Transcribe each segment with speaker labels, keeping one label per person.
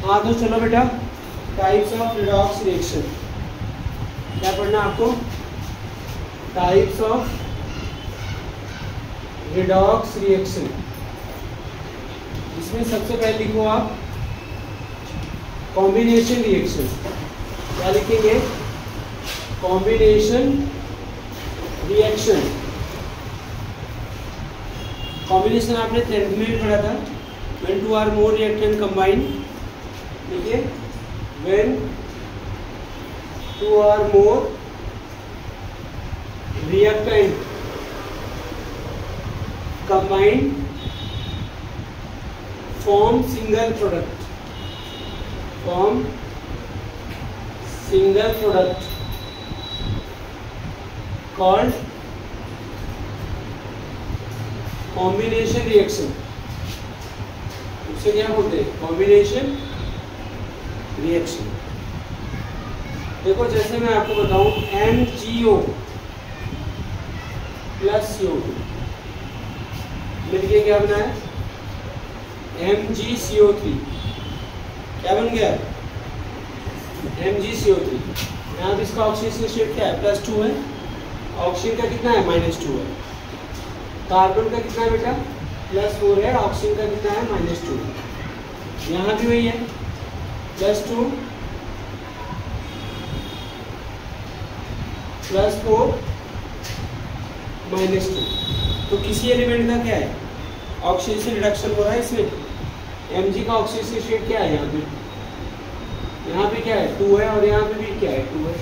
Speaker 1: हाँ तो चलो बेटा, टाइप्स ऑफ रिडॉक्स रिएक्शन क्या पढ़ना आपको? Types of redox reaction. इसमें सबसे पहले लिखो आप कॉम्बिनेशन रिएक्शन। क्या लिखेंगे? Combination reaction. कॉम्बिनेशन आपने 10th में भी पढ़ा था, when two or more reactant combine। देखिए, when two or more reactant combine form single product, form single product called combination reaction. उसे क्या बोलते हैं? Combination reaction. देखो जैसे मैं आपको बताऊं, MgO प्लस CO2 मिलके क्या बना है? MgCO3। क्या बन गया? MgCO3। यहाँ पे इसका ऑक्सीजन स्टेट क्या है? +2 है। ऑक्सीजन का कितना है? -2 है। कार्बन का कितना है बेटा? +4 है। ऑक्सीजन का कितना है? -2। यहाँ भी वही है, +2 +4 -2। तो किसी एलिमेंट का क्या है? ऑक्सीजन रिडक्शन हो रहा है इसमें। Mg का ऑक्सीजन स्टेट क्या है? यहाँ पे क्या है? 2 है, और यहाँ पे भी क्या है? 2 है।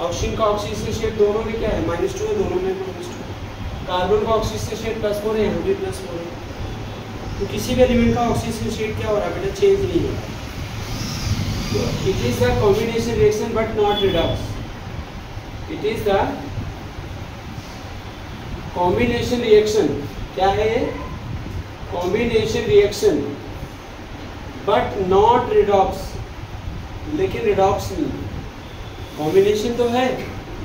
Speaker 1: ऑक्सीजन का ऑक्सीजन स्टेट दोनों में क्या है? -2 है, दोनों में -2। कार्बन का ऑक्सीजन स्टेट +4 है, यहाँ भी +4 है। तो किसी भी एलिमेंट का ऑक्सीजन स्टेट क्या हो रहा है बेटा? चेंज नहीं हो रहा। It is the combination reaction but not redox. It is the combination reaction. क्या है ये? Combination reaction but not redox. लेकिन रिडॉक्स नहीं। कॉम्बिनेशन तो है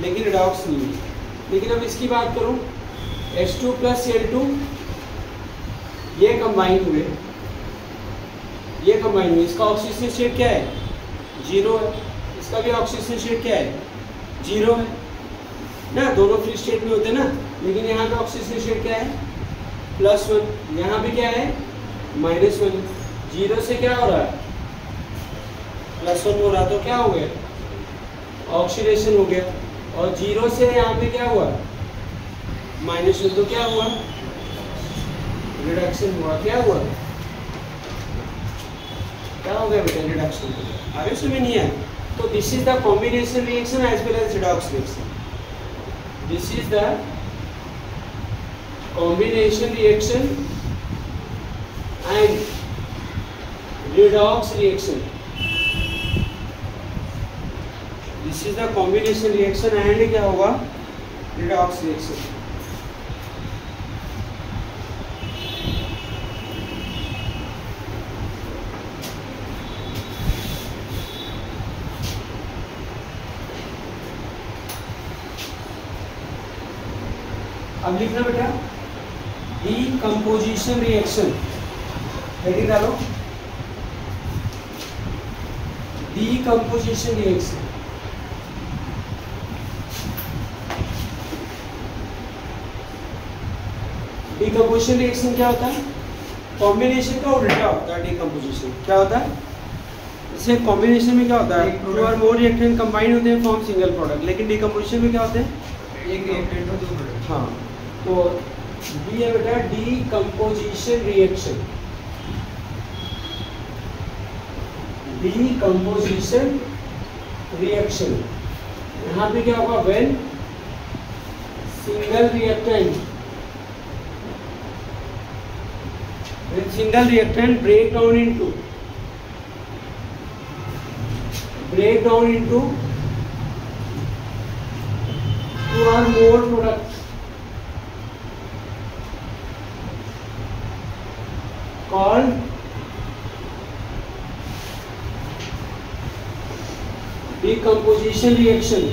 Speaker 1: लेकिन रिडॉक्स नहीं है। लेकिन अब इसकी बात करूं, H2 + Cl2 ये कंबाइन हुए, इसका ऑक्सीजन स्टेट क्या है? 0 है। इसका भी ऑक्सीजन स्टेट क्या है? 0 है ना। दोनों फ्री स्टेट में होते हैं ना। लेकिन यहाँ पे ऑक्सीजन स्टेट क्या है? +1। यहाँ भी क्या है? -1। 0 से क्या हो रहा है? +1 हो रहा। तो क्या हो गया? ऑक्सीडेशन हो गया। और 0 से यहाँ पे क्या हुआ? -1। तो क्या हुआ? रिडक्शन हुआ। क्या हुआ? क्या हो गया बेटा? रिडक्शन। आगे समझ नहीं आया? तो this is the combination reaction as well as redox reaction. This is the combination reaction and redox reaction. This is the combination reaction and क्या होगा? Redox reaction. अब लिखना बेटा, डीकंपोजिशन रिएक्शन। हेडिंग डालो, डीकंपोजिशन रिएक्शन। डीकंपोजिशन रिएक्शन क्या होता है? Combination का उल्टा होता है डीकंपोजिशन। क्या होता है? जैसे कॉम्बिनेशन में क्या होता है? टू और मोर रिएक्टेंट कंबाइन होते हैं, फॉर्म सिंगल प्रोडक्ट। लेकिन डीकंपोजिशन में क्या होते हैं? एक रिएक्टेंट और 2 प्रोडक्ट। हाँ, तो डी है बेटा डीकंपोजिशन रिएक्शन। Decomposition reaction. यहाँ पे क्या होगा? When single reactant break down into 2 or more products called decomposition reaction।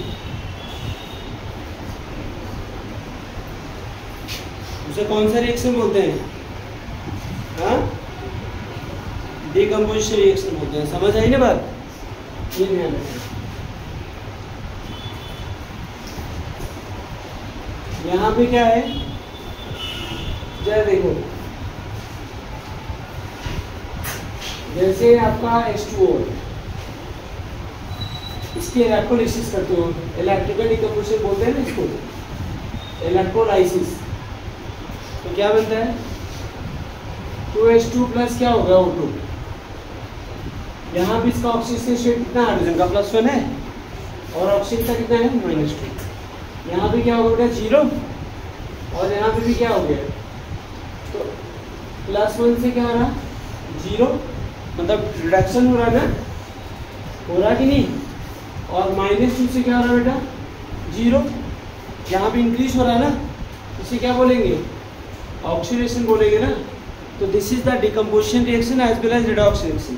Speaker 1: उसे कौन सा रिएक्शन बोलते हैं? हाँ, डिकम्पोजिशन रिएक्शन बोलते हैं। समझ आई ना बात? ये ध्यान रखना। यहाँ पे क्या है, जरा देखो, जैसे आपका H2O, इसकी इलेक्ट्रोलिसिस करते हो, इलेक्ट्रिकल डिकम्पोजिशन बोलते हैं ना इसको, इलेक्ट्रोलाइसिस। तो क्या बनता है, 2H2 प्लस क्या हो गया O2। यहाँ भी इसका ऑक्सीजन स्टेट कितना, हाइड्रोजन का +1 है और ऑक्सीजन का कितना है, -2। यहाँ पे क्या हो गया, 0, और यहाँ पे भी क्या हो गया, तो +1 से क्या हो रहा, 0, मतलब रिडक्शन हो रहा है ना, हो रहा कि नहीं, और -2 से क्या हो रहा बेटा, 0, यहाँ पे इंक्रीज हो रहा है ना, इसे क्या बोलेंगे, ऑक्सीडेशन बोलेंगे ना। तो this is the decomposition reaction as well as redox reaction.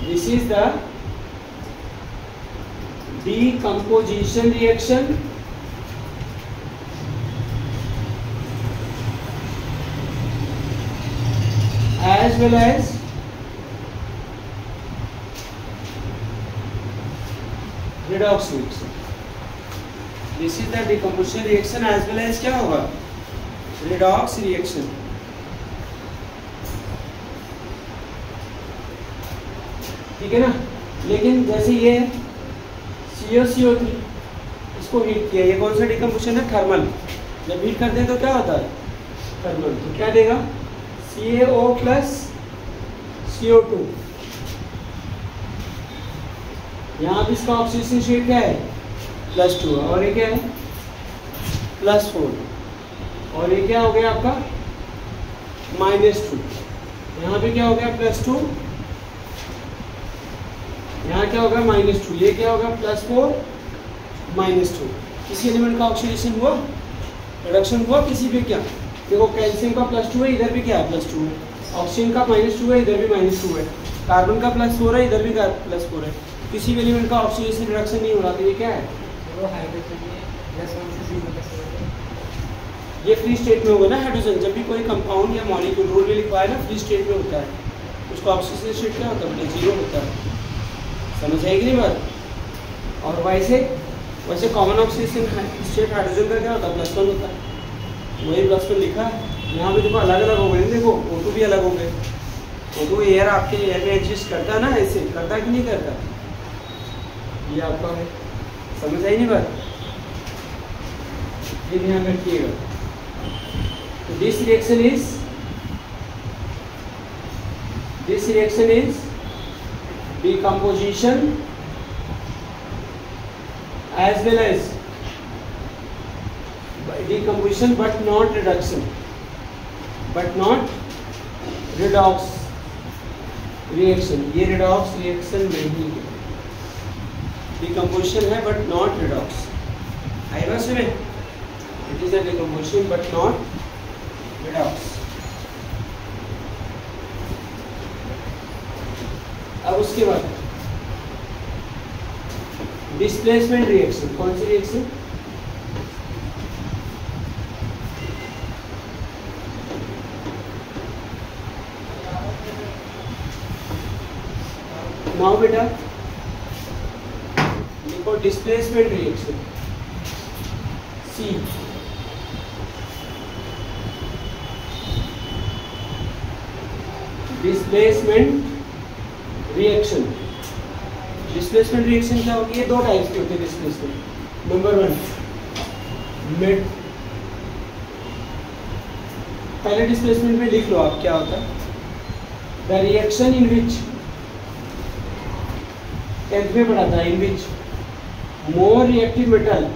Speaker 1: This is the decomposition reaction as well as redox reaction. This is the decomposition reaction as well as क्या होगा, redox reaction. ठीक है ना। लेकिन जैसे ये CO3 इसको heat किया, ये कौन सा डिकम्पोजिशन है, थर्मल। जब हीट करते हैं तो क्या होता है, थर्मल। तो क्या देगा, CaO प्लस CO2। यहाँ पे इसका ऑक्सीजन स्टेट क्या है, +2, और ये क्या है, +4, और ये क्या हो गया आपका -2। यहाँ पे क्या हो गया, +2, यहाँ क्या होगा, -2, ये क्या होगा, +4 -2। किसी एलिमेंट का ऑक्सीडेशन हुआ, रिडक्शन हुआ किसी पे, क्या देखो, कैल्शियम का +2 है, इधर भी क्या है, +2 है, ऑक्सीजन का -2 है, इधर भी -2 है, कार्बन का +4 है, इधर भी +4 है। किसी भी एलिमेंट का ऑक्सीडेशन रिडक्शन नहीं हो रहा, तो ये क्या है, ये फ्री स्टेट में होगा ना हाइड्रोजन। जब भी कोई कंपाउंड या मॉलिक्यूल रूल में लिखवाए ना, फ्री स्टेट में होता है, उसका ऑक्सीजन स्टेट क्या होता है, 0 होता है। समझ आएगी नहीं बात। और वैसे कॉमन ऑक्सीजन स्टेट हाइड्रोजन का क्या होता है, +1 होता है, वही +1 लिखा है। यहाँ पे देखो अलग अलग हो गए, देखो O2 भी अलग हो गए। O2 एयर आपके एयर में एग्जिस्ट करता है ना, ऐसे करता है कि नहीं करता, ये आपका है। समझ आई नहीं बात, ये ध्यान रखिएगा। तो this reaction is decomposition as well as decomposition but not reduction, but not redox reaction। ये redox reaction नहीं है, decomposition है but not redox। आएगा सुने, it is a decomposition but not redox। अब उसके बाद डिस्प्लेसमेंट रिएक्शन, कौन सी रिएक्शन, नाउ बेटा देखो, displacement reaction C। Displacement reaction, displacement reaction क्या होगी, ये दो टाइप्स के होते हैं डिस्प्लेसमेंट। नंबर 1, पहले डिस्प्लेसमेंट में लिख लो आप क्या होता है, the reaction in which, 10th में पढ़ा था, in which more reactive metal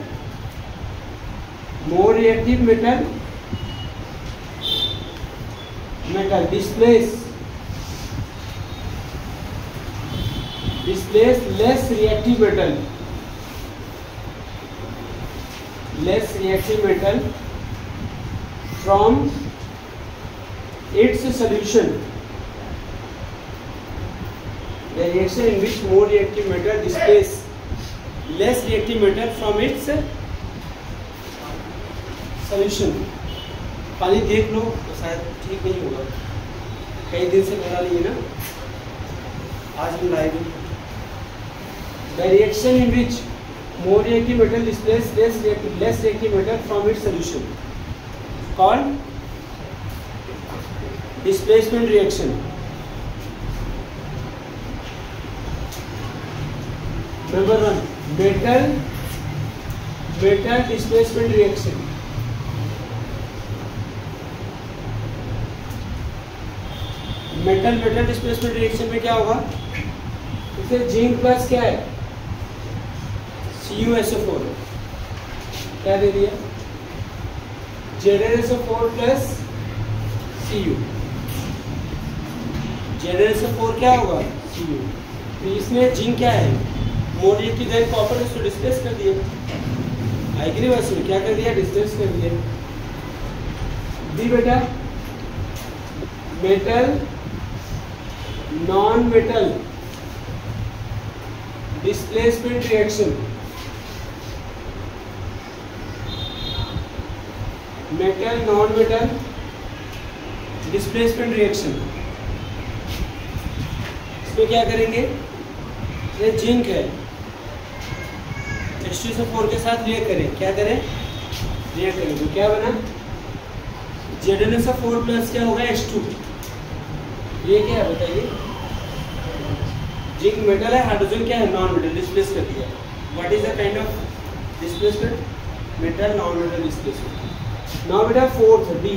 Speaker 1: displace less reactive metal from its solution। The reaction in which more reactive metal displace less reactive metal from its solution। पानी देख लो तो शायद ठीक नहीं होगा, कई दिन से भरा नहीं है ना, आज हम live the reaction in which more reactive metal displays less reactive metal from its solution called displacement reaction. Number 1, metal displacement reaction. Metal displacement reaction में क्या होगा? इसे जिंक प्लस क्या है? CuSO4 क्या दे दिया? ZnSO4 plus Cu. ZnSO4 क्या होगा? Cu. तो इसमें जिंक क्या है? मोर रिएक्टिव देन कॉपर, उसको डिस्प्लेस कर दिया। आइग्री बस में क्या कर दिया? डिस्प्लेस कर दिया। दी बेटा metal non metal displacement reaction. Metal non metal displacement reaction, इसमें क्या करेंगे? ये जिंक है, H2SO4 के साथ रिएक्ट करें। क्या करें? रिएक्ट करें तो क्या बना? ZnSO4 प्लस क्या होगा? H2। ये क्या है बताइए? जिंक मेटल है, हाइड्रोजन क्या है? नॉन मेटल, डिस्प्लेस कर दिया। What is the kind of displacement? Metal non metal displacement. Now बेटा फोर्थ डी,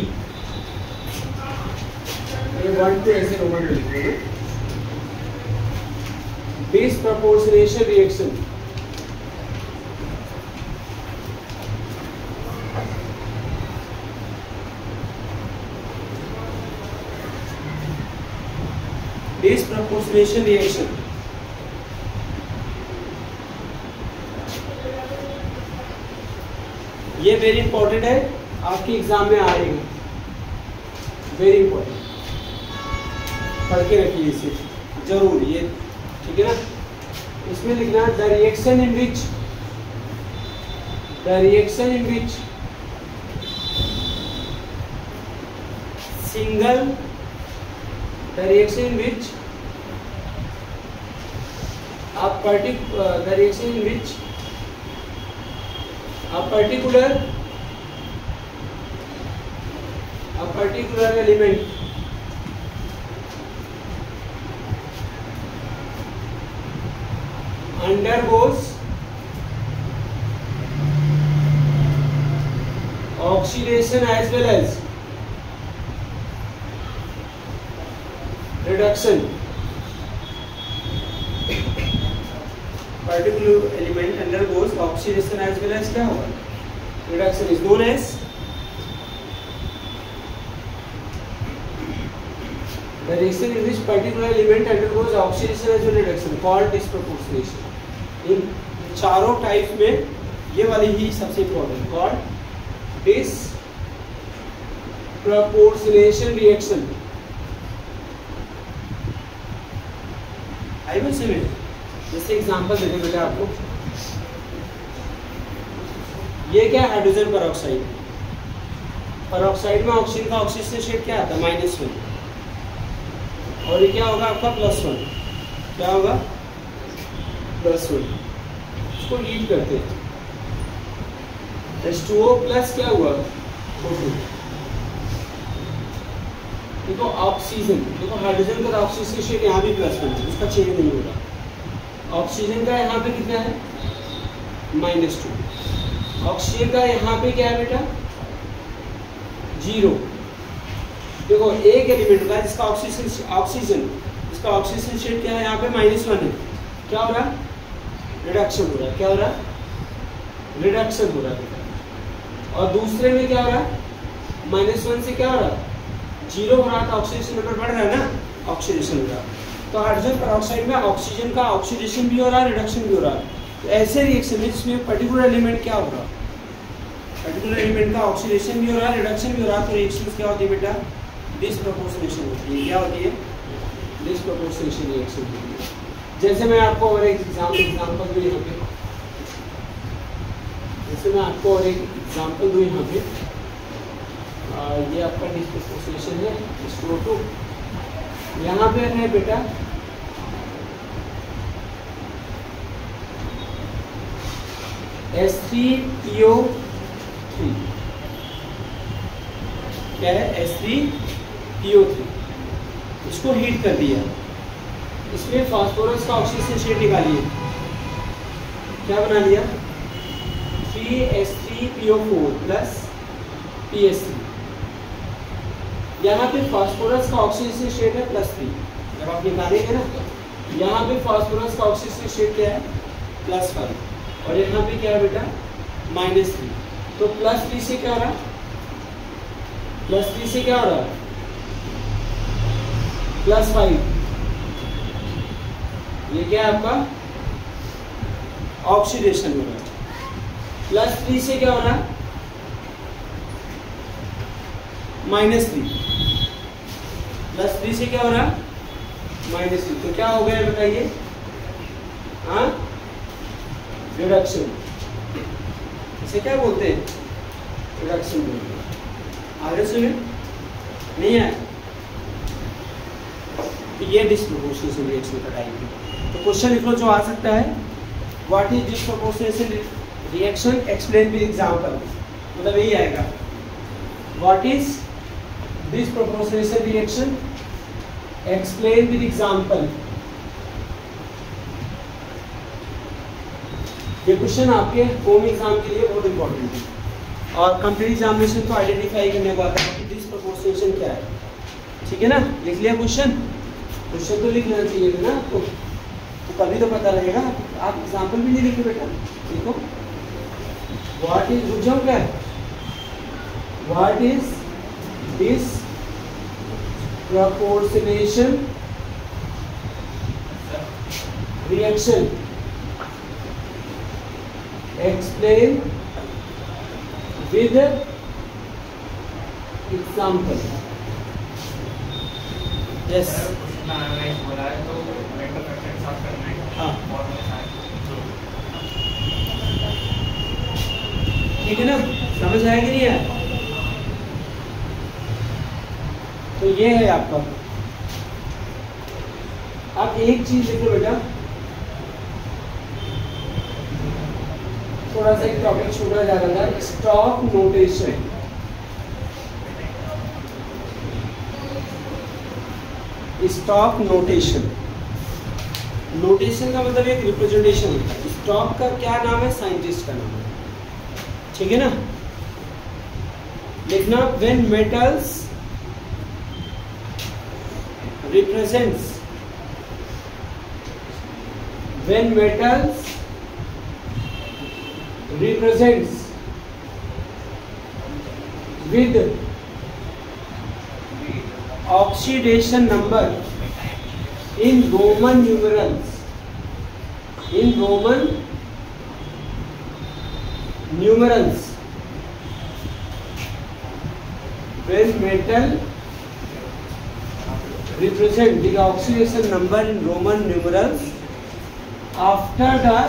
Speaker 1: ये 1 2 ऐसे रोमन में लिखो ना। Disproportionation reaction. डिसप्रपोर्शनेशन रिएक्शन ये वेरी इंपॉर्टेंट है, आपके एग्जाम में आएगा। वेरी इंपॉर्टेंट, पढ़ के रखिए इसे जरूर, ये ठीक है ना। इसमें लिखना the reaction in which single the reaction in which a particular element undergoes oxidation as well as reduction. Particular element undergoes oxidation as well as क्या होगा? Reduction is known as the reaction in which particular element undergoes oxidation as well as reduction called disproportionation. इन चारों type में ये वाली ही सबसे important, called disproportionation reaction. आई बस में जैसे एग्जांपल देते बेटा आपको, ये क्या है? Hydrogen peroxide. पेरोक्साइड में ऑक्सीजन का ऑक्सीजन शेड क्या आता है? -1। और ये क्या होगा आपका? +1। क्या होगा? +1। इसको हीट करते हैं, H2O प्लस क्या हुआ? O2। देखो ऑक्सीजन, देखो हाइड्रोजन का ऑक्सीजन शेड यहाँ भी +1 है, उसका चेंज नहीं होगा। ऑक्सीजन का यहाँ पे कितना है? -2। ऑक्सीजन का यहाँ पे क्या है बेटा? 0। देखो एक एलिमेंट का जिसका ऑक्सीजन इसका ऑक्सीजन शेड क्या है? यहाँ पे -1 है। क्या हो रहा? रिडक्शन हो रहा है। क्या हो रहा? रिडक्शन हो रहा है। और दूसरे में क्या हो रहा? -1 से क्या हो रहा? 0 हो रहा था, ऑक्सीडेशन नंबर बढ़ रहा है ना, ऑक्सीडेशन हो रहा। तो हाइड्रोजन पेरोक्साइड में ऑक्सीजन का ऑक्सीडेशन भी हो रहा है, रिडक्शन भी हो रहा है। तो ऐसे रिएक्शन में जिसमें पर्टिकुलर एलिमेंट क्या हो रहा? पर्टिकुलर एलिमेंट का ऑक्सीडेशन भी हो रहा है, रिडक्शन भी हो रहा है, तो रिएक्शन क्या होती है बेटा? डिसप्रपोर्शनेशन होती है। क्या होती है? डिसप्रपोर्शनेशन रिएक्शन होती है। जैसे मैं आपको और एक एग्जांपल दूं यहाँ पे, जैसे मैं आपको और एक एग्जांपल दूं यहाँ पे, ये आपका डिसप्रपोर्शनेशन है, H2O2। यहाँ पे है बेटा H3PO3 क्या है, H3PO3, इसको हीट कर दिया, इसमें फास्फोरस का ऑक्सीजन शेड निकालिए, क्या बना लिया 3H3PO4 प्लस PS3। यहाँ पे फास्फोरस का ऑक्सीजन शेड है +3, जब आप निकालेंगे ना यहाँ पे फास्फोरस का ऑक्सीजन शेड क्या है +5, और यहाँ पे क्या है बेटा -3। तो +3 से क्या हो रहा है, +3 से क्या हो रहा है +5, ये क्या है आपका ऑक्सीडेशन हो रहा है। +3 से क्या हो रहा है -3, +3 से क्या हो रहा है -3, तो क्या हो गया बताइए, हाँ रिडक्शन, इसे क्या बोलते हैं रिडक्शन बोलते हैं। आगे सुने नहीं है, तो ये डिस्प्रोपोर्शनल रिएक्शन का टाइप है। तो क्वेश्चन लिख लो जो आ सकता है, what is disproportional reaction explain with example, मतलब यही आएगा, what is disproportional reaction explain with example. ये क्वेश्चन आपके होम एग्जाम के लिए बहुत इंपॉर्टेंट है, और कंप्लीट एग्जामिनेशन को आइडेंटिफाई करने को आता है कि डिस्प्रोपोर्शनल क्या है, ठीक है ना। लिख लिया क्वेश्चन, क्वेश्चन तो लिख लेना चाहिए था ना, तो कभी तो पता लगेगा। आप एग्जाम्पल भी नहीं लिखे बेटा, देखो व्हाट इज, रुक जाओ क्या, what is this proportionation reaction explain with example। yes हाँ ठीक है ना, समझ आया कि नहीं है। तो ये है आपका। अब एक चीज देखो बेटा, थोड़ा सा एक टॉपिक छोटा जा रहा था, stock notation. Stock notation, notation का मतलब एक रिप्रेजेंटेशन होता है। स्टॉक का क्या नाम है, साइंटिस्ट का नाम है, ठीक है ना। लिखना when metals represents, when metals represents with oxidation number in Roman numerals, in Roman numerals, when metal represent the oxidation number in Roman numerals after the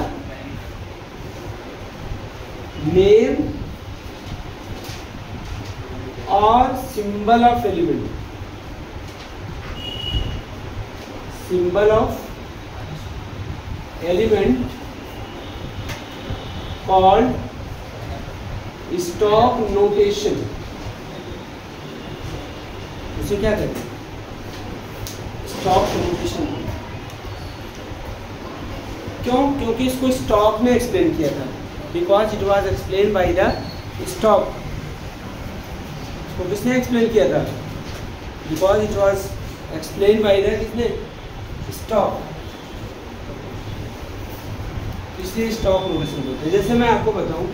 Speaker 1: name or symbol of element, symbol of element called stock notation। उसे क्या कहते हैं, stock notation. क्यों, क्योंकि इसको stock ने explain किया था, because it was explain by the stock. इसको किसने एक्सप्लेन किया था, because it was explain by the किसने, स्टॉक, इसलिए स्टॉक नोटेशन बोलते हैं। जैसे मैं आपको बताऊं,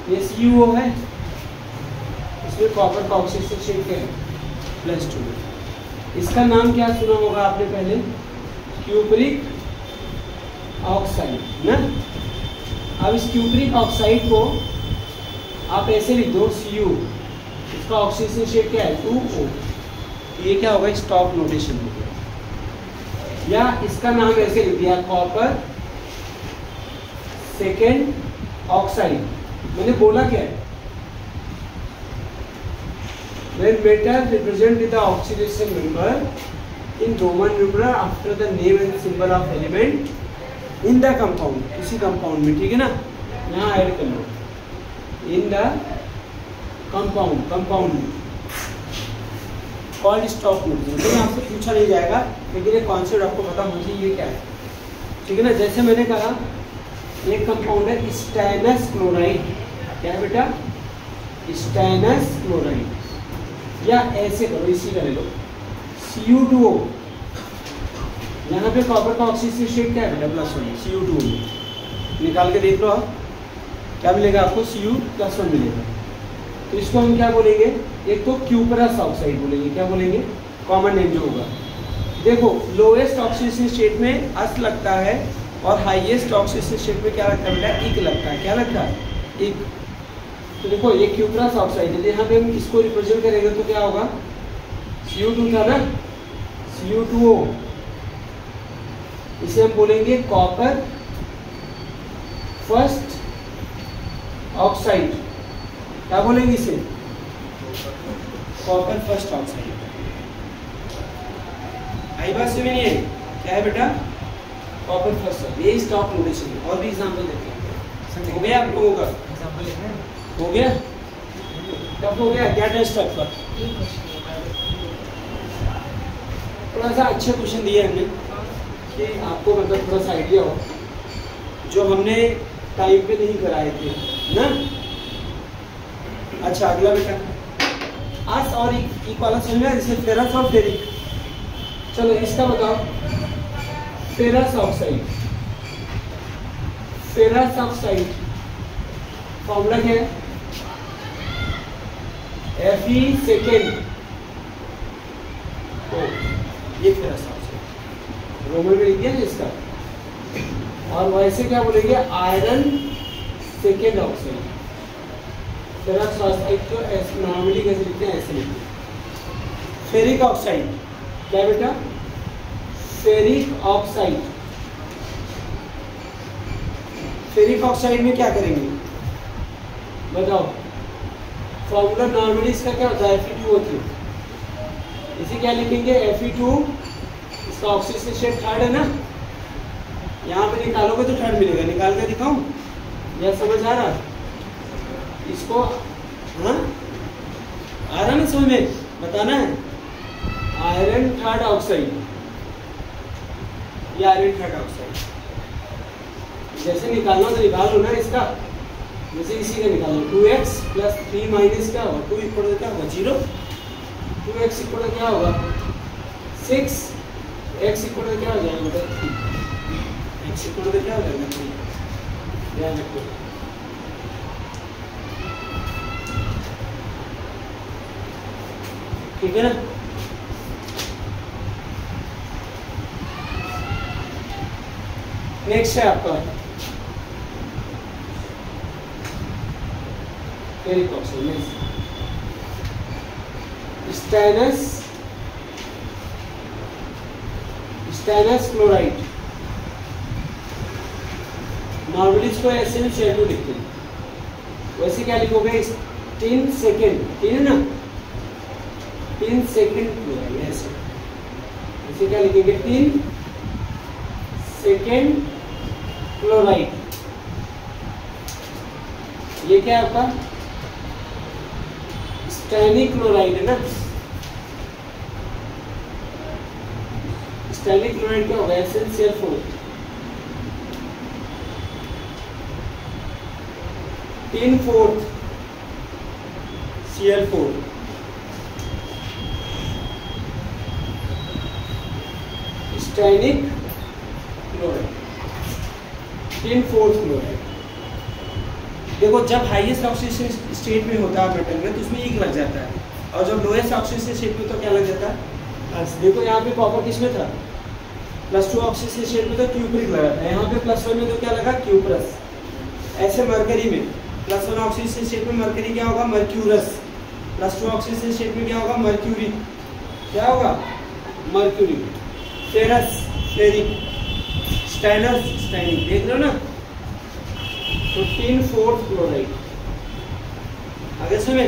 Speaker 1: ये CuO है, इसमें कॉपर का ऑक्सीजन शेड क्या है +2, इसका नाम क्या सुना होगा आपने पहले, क्यूपरिक ऑक्साइड ना। अब इस क्यूपरिक ऑक्साइड को आप ऐसे लिख दो Cu, इसका ऑक्सीजन शेड क्या है 2O, ये क्या होगा स्टॉक नोटेशन हो गया। या इसका नाम ऐसे लिख दिया कॉपर सेकेंड ऑक्साइड। मैंने बोला क्या है, when metal represent with the oxidation number in Roman numeral after the name and symbol of element in the compound, किसी कंपाउंड में, ठीक है ना, यहाँ ऐड कर लो इन द कंपाउंड, कंपाउंड में कॉल्ड स्टॉक न्यूट्रिशन। तो आपसे पूछा नहीं जाएगा, लेकिन ये कॉन्सेप्ट आपको पता होना चाहिए ये क्या है, ठीक है ना। जैसे मैंने कहा एक कंपाउंड है स्टैनस क्लोराइड, क्या है बेटा, स्टैनस क्लोराइड, या ऐसे करो, इसी का ले लो Cu2O, यहाँ पे कॉपर का ऑक्सीजन शेड क्या है बेटा, +1, Cu2O में निकाल के देख लो आप, क्या मिलेगा आपको, Cu+1 मिलेगा। तो इसको हम क्या बोलेंगे, एक तो क्यूपरस ऑक्साइड बोलेंगे, क्या बोलेंगे, कॉमन नेम जो होगा। देखो लोएस्ट ऑक्सीजन स्टेट में अस लगता है और हाईएस्ट ऑक्सीजन स्टेट में क्या लगता है बेटा, इक लगता है, क्या लगता है, इक। तो देखो ये क्यूपरस ऑक्साइड है, यहाँ पे हम इसको रिप्रेजेंट करेंगे तो क्या होगा, Cu2 था ना, Cu2O, इसे हम बोलेंगे कॉपर फर्स्ट ऑक्साइड, क्या बोलेंगे इसे, कॉपर फर्स्ट ऑक्साइड। आई बात समझ नहीं है, क्या है बेटा, कॉपर फर्स्ट, ये स्टॉक नोटेशन है। और भी एग्जांपल देते हैं, हो गया आप लोगों का, हो गया, कब हो गया, क्या टेस्ट आपका, थोड़ा सा अच्छे क्वेश्चन दिए हमने कि आपको मतलब थोड़ा सा आइडिया हो, जो हमने टाइम पे नहीं कराए थे ना। अच्छा अगला बेटा, अस और इक वाला समझ में, जैसे फेरस और फेरिक। चलो इसका बताओ, ferrous oxide, ferrous oxide formula क्या है, Fe सेकेंड, ये फेरस ऑक्साइड रोमन में लिख दिया ना इसका। और वैसे क्या बोलेंगे, iron second oxide, ferrous oxide को नॉर्मली कैसे लिखते हैं, ऐसे लिखते हैं। फेरिक ऑक्साइड, क्या बेटा, फेरिक ऑक्साइड, फेरिक ऑक्साइड में क्या करेंगे बताओ, फॉर्मूला नॉर्मली इसका क्या होता है, Fe2O3, इसे क्या लिखेंगे, Fe2, इसका ऑक्सीजन स्टेट थर्ड है ना, यहाँ पे निकालोगे तो थर्ड मिलेगा, निकाल के दिखाऊं, यह समझ आ रहा, इसको हाँ आ रहा ना समझ में, बताना है, आयरन थर्ड ऑक्साइड, ये आयरन थर्ड ऑक्साइड, जैसे निकालना तो निकाल लो ना इसका, जैसे इसी का निकालो, 2x + 3 माइनस क्या होगा, 2 इक्वल क्या होगा, 0, 2x इक्वल क्या होगा, 6, x इक्वल क्या हो जाएगा बेटा, 3, x इक्वल क्या हो जाएगा, 3, ध्यान रखो। ठीक है ना, नेक्स्ट है आपका ferric oxide, stannous, stannous chloride, normally इसको SnCl2 लिखते हैं, वैसे क्या लिखोगे, 3 सेकेंड, ठीक है ना, 3 सेकेंड क्लोराइड, ऐसे क्या लिखेंगे, 3 सेकेंड क्लोराइड, ये क्या है आपका, स्टैनिक क्लोराइड है ना, स्टैनिक क्लोराइड क्या होगा, SnCl4, 3/4 Cl4, stannic chloride, 3/4 chloride. देखो जब हाईएस्ट ऑक्सीजन स्टेट में होता है मेटल में तो उसमें इक लग जाता है, और जब लोएस्ट ऑक्सीजन स्टेट में तो क्या लग जाता है, देखो यहाँ पे कॉपर किस में था, +2 ऑक्सीजन स्टेट में तो क्यूपरिक लगा था, यहाँ पे +1 में तो क्या लगा, क्यूपरस। ऐसे मरकरी में +1 ऑक्सीजन स्टेट में मरकरी क्या होगा, मर्क्यूरस, +2 ऑक्सीजन स्टेट में क्या होगा, मर्क्यूरी, क्या होगा, mercury. Ferrous, ferric, stannous, stannic, देख रहे हो ना, तो 3/4 क्लोराइड, आगे सुने।